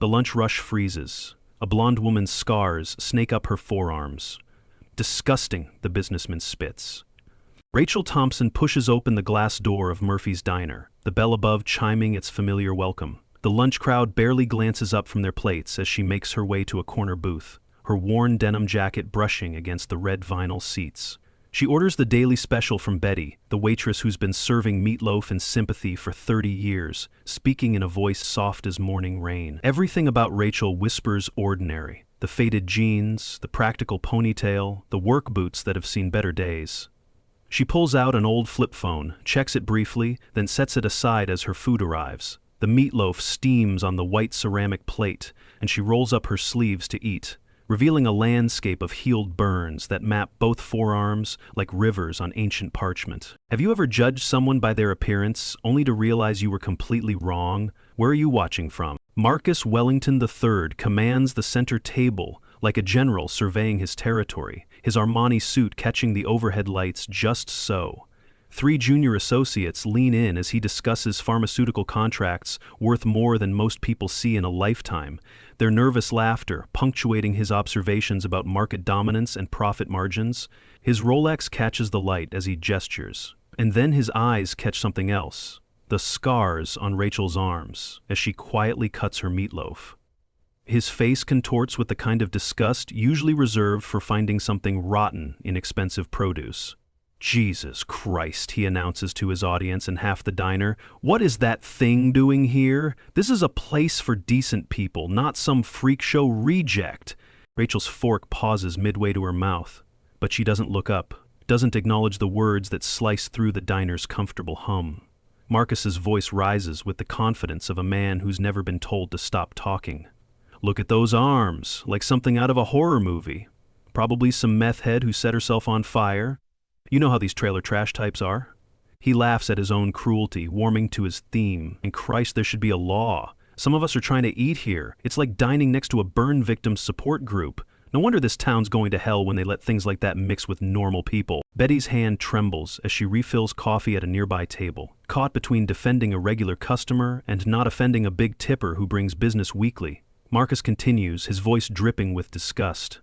The lunch rush freezes. A blonde woman's scars snake up her forearms. Disgusting, the businessman spits. Rachel Thompson pushes open the glass door of Murphy's Diner, the bell above chiming its familiar welcome. The lunch crowd barely glances up from their plates as she makes her way to a corner booth, her worn denim jacket brushing against the red vinyl seats. She orders the daily special from Betty, the waitress who's been serving meatloaf and sympathy for 30 years, speaking in a voice soft as morning rain. Everything about Rachel whispers ordinary. The faded jeans, the practical ponytail, the work boots that have seen better days. She pulls out an old flip phone, checks it briefly, then sets it aside as her food arrives. The meatloaf steams on the white ceramic plate, and she rolls up her sleeves to eat, revealing a landscape of healed burns that map both forearms like rivers on ancient parchment. Have you ever judged someone by their appearance, only to realize you were completely wrong? Where are you watching from? Marcus Wellington III commands the center table like a general surveying his territory, his Armani suit catching the overhead lights just so. 3 junior associates lean in as he discusses pharmaceutical contracts worth more than most people see in a lifetime, their nervous laughter punctuating his observations about market dominance and profit margins. His Rolex catches the light as he gestures, and then his eyes catch something else, the scars on Rachel's arms as she quietly cuts her meatloaf. His face contorts with the kind of disgust usually reserved for finding something rotten in expensive produce. Jesus Christ, he announces to his audience and half the diner. What is that thing doing here? This is a place for decent people, not some freak show reject. Rachel's fork pauses midway to her mouth, but she doesn't look up, doesn't acknowledge the words that slice through the diner's comfortable hum. Marcus's voice rises with the confidence of a man who's never been told to stop talking. Look at those arms, like something out of a horror movie. Probably some meth head who set herself on fire. You know how these trailer trash types are. He laughs at his own cruelty, warming to his theme. And Christ, there should be a law. Some of us are trying to eat here. It's like dining next to a burn victim support group. No wonder this town's going to hell when they let things like that mix with normal people. Betty's hand trembles as she refills coffee at a nearby table, caught between defending a regular customer and not offending a big tipper who brings business weekly. Marcus continues, his voice dripping with disgust.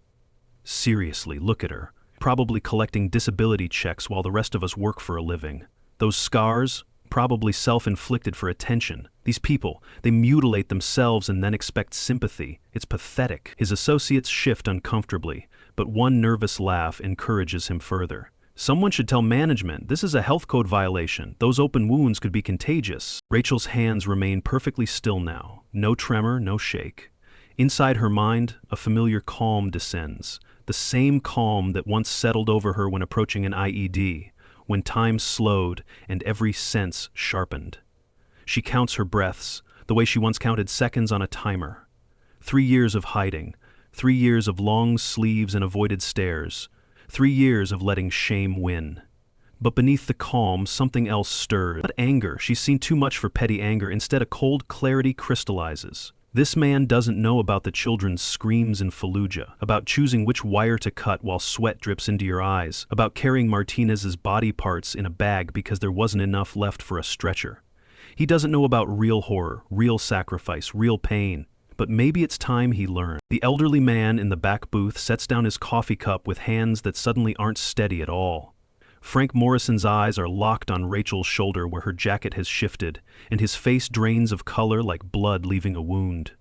Seriously, look at her. Probably collecting disability checks while the rest of us work for a living. Those scars, probably self-inflicted for attention. These people, they mutilate themselves and then expect sympathy. It's pathetic. His associates shift uncomfortably, but one nervous laugh encourages him further. Someone should tell management, this is a health code violation. Those open wounds could be contagious. Rachel's hands remain perfectly still now. No tremor, no shake. Inside her mind, a familiar calm descends. The same calm that once settled over her when approaching an IED, when time slowed and every sense sharpened. She counts her breaths, the way she once counted seconds on a timer. 3 years of hiding, 3 years of long sleeves and avoided stares, 3 years of letting shame win. But beneath the calm, something else stirs. Not anger, she's seen too much for petty anger, instead a cold clarity crystallizes. This man doesn't know about the children's screams in Fallujah, about choosing which wire to cut while sweat drips into your eyes, about carrying Martinez's body parts in a bag because there wasn't enough left for a stretcher. He doesn't know about real horror, real sacrifice, real pain. But maybe it's time he learned. The elderly man in the back booth sets down his coffee cup with hands that suddenly aren't steady at all. Frank Morrison's eyes are locked on Rachel's shoulder where her jacket has shifted, and his face drains of color like blood leaving a wound.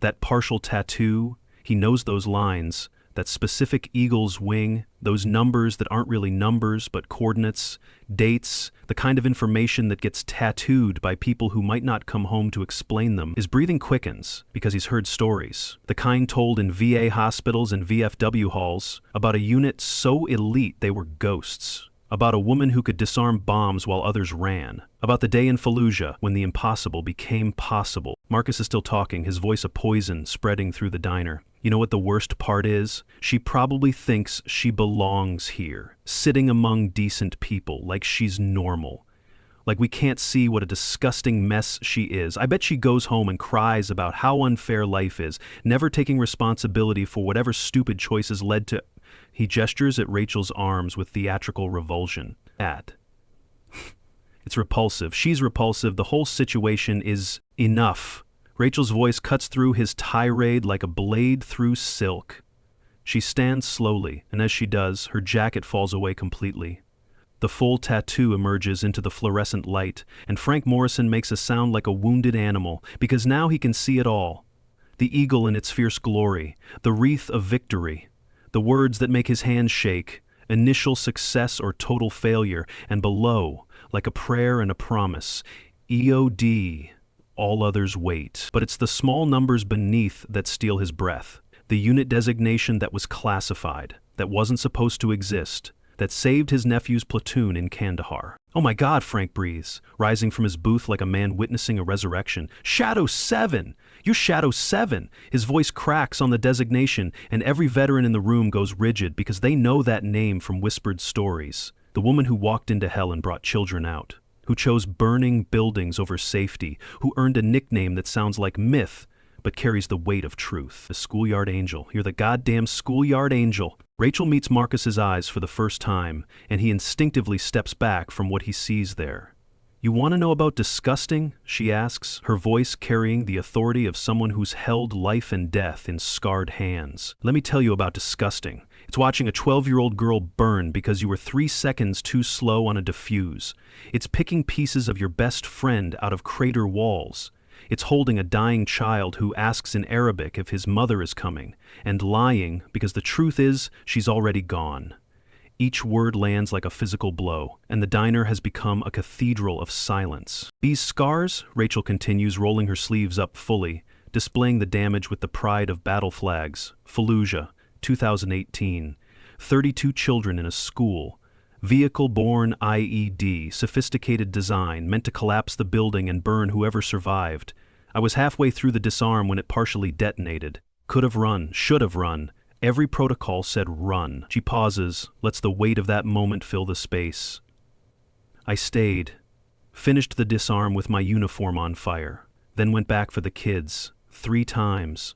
That partial tattoo, he knows those lines, that specific eagle's wing, those numbers that aren't really numbers but coordinates, dates, the kind of information that gets tattooed by people who might not come home to explain them. His breathing quickens because he's heard stories, the kind told in VA hospitals and VFW halls, about a unit so elite they were ghosts. About a woman who could disarm bombs while others ran. About the day in Fallujah when the impossible became possible. Marcus is still talking, his voice a poison spreading through the diner. You know what the worst part is? She probably thinks she belongs here, sitting among decent people, like she's normal. Like we can't see what a disgusting mess she is. I bet she goes home and cries about how unfair life is, never taking responsibility for whatever stupid choices led to... He gestures at Rachel's arms with theatrical revulsion. It's repulsive. She's repulsive. The whole situation is enough. Rachel's voice cuts through his tirade like a blade through silk. She stands slowly, and as she does, her jacket falls away completely. The full tattoo emerges into the fluorescent light, and Frank Morrison makes a sound like a wounded animal, because now he can see it all. The eagle in its fierce glory, the wreath of victory, the words that make his hands shake, initial success or total failure, and below, like a prayer and a promise, EOD, all others wait. But it's the small numbers beneath that steal his breath. The unit designation that was classified, that wasn't supposed to exist, that saved his nephew's platoon in Kandahar. "Oh my God," Frank breathes, rising from his booth like a man witnessing a resurrection. "Shadow 7! You're Shadow 7! His voice cracks on the designation, and every veteran in the room goes rigid because they know that name from whispered stories. The woman who walked into hell and brought children out, who chose burning buildings over safety, who earned a nickname that sounds like myth, but carries the weight of truth. The schoolyard angel. You're the goddamn schoolyard angel." Rachel meets Marcus's eyes for the first time, and he instinctively steps back from what he sees there. "You want to know about disgusting?" she asks, her voice carrying the authority of someone who's held life and death in scarred hands. "Let me tell you about disgusting. It's watching a 12-year-old girl burn because you were 3 seconds too slow on a diffuse. It's picking pieces of your best friend out of crater walls. It's holding a dying child who asks in Arabic if his mother is coming, and lying because the truth is she's already gone. Each word lands like a physical blow, and the diner has become a cathedral of silence. These scars," Rachel continues, rolling her sleeves up fully, displaying the damage with the pride of battle flags. Fallujah, 2018. 32 children in a school. Vehicle-borne IED, sophisticated design, meant to collapse the building and burn whoever survived. I was halfway through the disarm when it partially detonated. Could have run, should have run. Every protocol said run. She pauses, lets the weight of that moment fill the space. I stayed, finished the disarm with my uniform on fire, then went back for the kids, 3 times.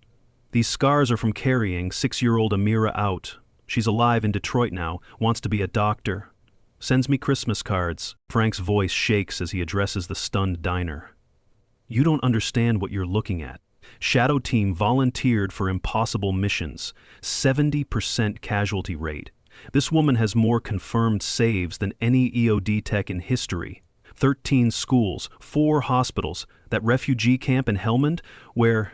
These scars are from carrying 6-year-old Amira out. She's alive in Detroit now, wants to be a doctor. Sends me Christmas cards. Frank's voice shakes as he addresses the stunned diner. "You don't understand what you're looking at. Shadow Team volunteered for impossible missions. 70% casualty rate. This woman has more confirmed saves than any EOD tech in history. 13 schools, 4 hospitals, that refugee camp in Helmand, where..."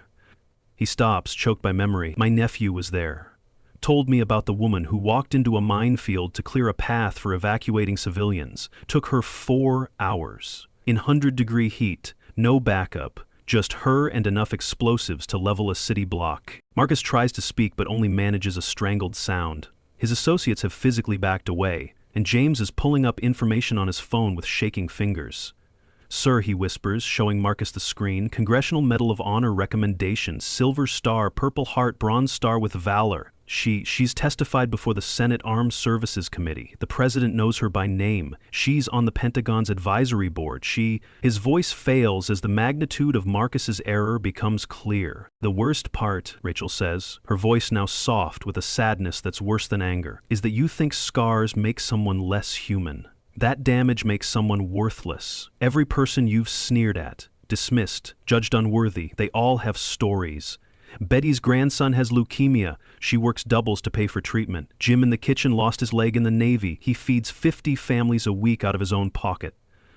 He stops, choked by memory. "My nephew was there. Told me about the woman who walked into a minefield to clear a path for evacuating civilians. Took her 4 hours. In 100-degree heat, no backup, just her and enough explosives to level a city block." Marcus tries to speak but only manages a strangled sound. His associates have physically backed away, and James is pulling up information on his phone with shaking fingers. "Sir," he whispers, showing Marcus the screen, "Congressional Medal of Honor recommendation, Silver Star, Purple Heart, Bronze Star with Valor. She's testified before the Senate Armed Services Committee. The president knows her by name. She's on the Pentagon's advisory board. His voice fails as the magnitude of Marcus's error becomes clear. "The worst part," Rachel says, her voice now soft with a sadness that's worse than anger, "is that you think scars make someone less human. That damage makes someone worthless. Every person you've sneered at, dismissed, judged unworthy, they all have stories. Betty's grandson has leukemia. She works doubles to pay for treatment. Jim in the kitchen lost his leg in the Navy. He feeds 50 families a week out of his own pocket.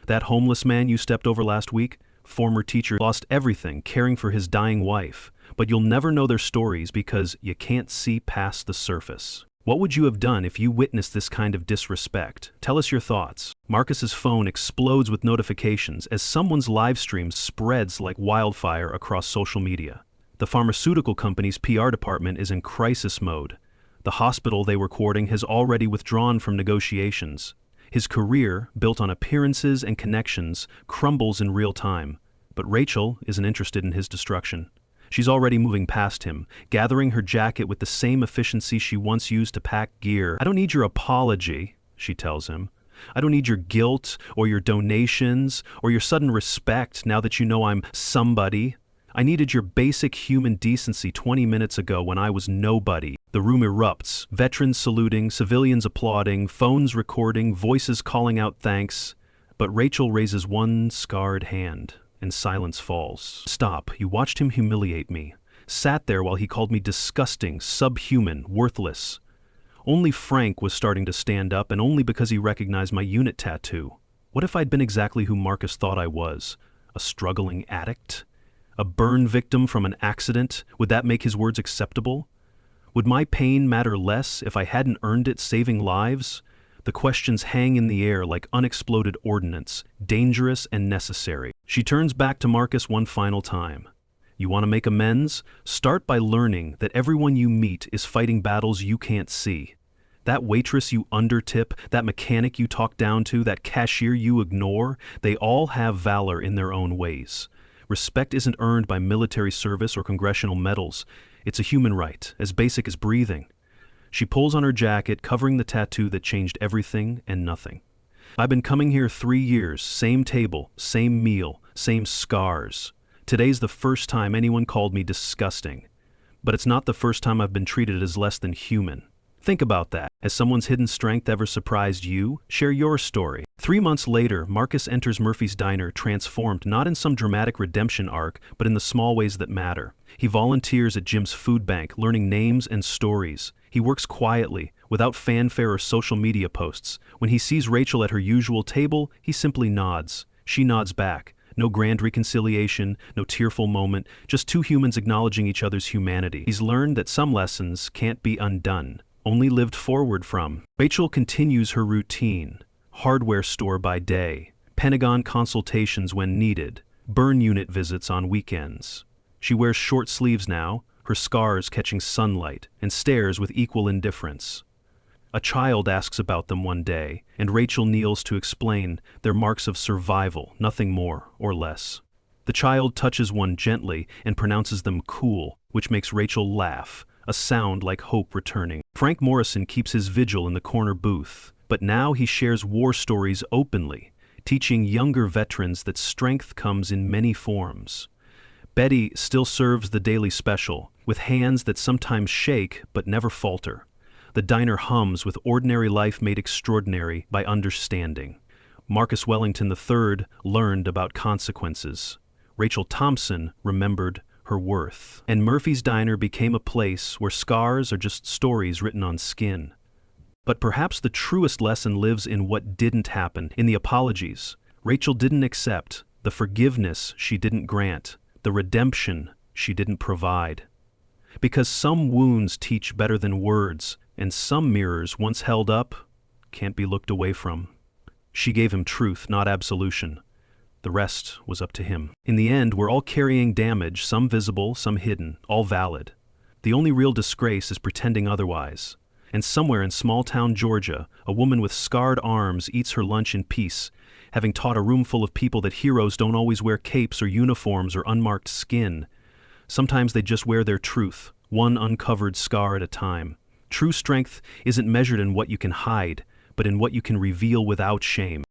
That homeless man you stepped over last week, former teacher, lost everything caring for his dying wife. But you'll never know their stories because you can't see past the surface. What would you have done if you witnessed this kind of disrespect? Tell us your thoughts." Marcus's phone explodes with notifications as someone's live stream spreads like wildfire across social media. The pharmaceutical company's PR department is in crisis mode. The hospital they were courting has already withdrawn from negotiations. His career, built on appearances and connections, crumbles in real time. But Rachel isn't interested in his destruction. She's already moving past him, gathering her jacket with the same efficiency she once used to pack gear. "I don't need your apology," she tells him. "I don't need your guilt or your donations or your sudden respect now that you know I'm somebody. I needed your basic human decency 20 minutes ago when I was nobody." The room erupts, veterans saluting, civilians applauding, phones recording, voices calling out thanks. But Rachel raises one scarred hand, and silence falls. Stop, you watched him humiliate me. Sat there while he called me disgusting, subhuman, worthless. Only Frank was starting to stand up, and only because he recognized my unit tattoo. What if I'd been exactly who Marcus thought I was? A struggling addict? A burn victim from an accident? Would that make his words acceptable? Would my pain matter less if I hadn't earned it saving lives? The questions hang in the air like unexploded ordnance, dangerous and necessary. She turns back to Marcus one final time. You want to make amends? Start by learning that everyone you meet is fighting battles you can't see. That waitress you undertip, that mechanic you talk down to, that cashier you ignore, they all have valor in their own ways. Respect isn't earned by military service or congressional medals. It's a human right, as basic as breathing. She pulls on her jacket, covering the tattoo that changed everything and nothing. I've been coming here 3 years, same table, same meal, same scars. Today's the first time anyone called me disgusting. But it's not the first time I've been treated as less than human. Think about that. Has someone's hidden strength ever surprised you? Share your story. 3 months later, Marcus enters Murphy's Diner transformed not in some dramatic redemption arc, but in the small ways that matter. He volunteers at Jim's food bank, learning names and stories. He works quietly, without fanfare or social media posts. When he sees Rachel at her usual table, he simply nods. She nods back. No grand reconciliation, no tearful moment, just two humans acknowledging each other's humanity. He's learned that some lessons can't be undone, only lived forward from. Rachel continues her routine. Hardware store by day, Pentagon consultations when needed, burn unit visits on weekends. She wears short sleeves now, her scars catching sunlight, and stares with equal indifference. A child asks about them one day, and Rachel kneels to explain they're marks of survival, nothing more or less. The child touches one gently and pronounces them cool, which makes Rachel laugh, a sound like hope returning. Frank Morrison keeps his vigil in the corner booth, but now he shares war stories openly, teaching younger veterans that strength comes in many forms. Betty still serves the daily special, with hands that sometimes shake but never falter. The diner hums with ordinary life made extraordinary by understanding. Marcus Wellington III learned about consequences. Rachel Thompson remembered her worth. And Murphy's Diner became a place where scars are just stories written on skin. But perhaps the truest lesson lives in what didn't happen, in the apologies Rachel didn't accept, the forgiveness she didn't grant, the redemption she didn't provide. Because some wounds teach better than words, and some mirrors once held up can't be looked away from. She gave him truth, not absolution. The rest was up to him. In the end, we're all carrying damage, some visible, some hidden, all valid. The only real disgrace is pretending otherwise. And somewhere in small-town Georgia, a woman with scarred arms eats her lunch in peace, having taught a room full of people that heroes don't always wear capes or uniforms or unmarked skin. Sometimes they just wear their truth, one uncovered scar at a time. True strength isn't measured in what you can hide, but in what you can reveal without shame.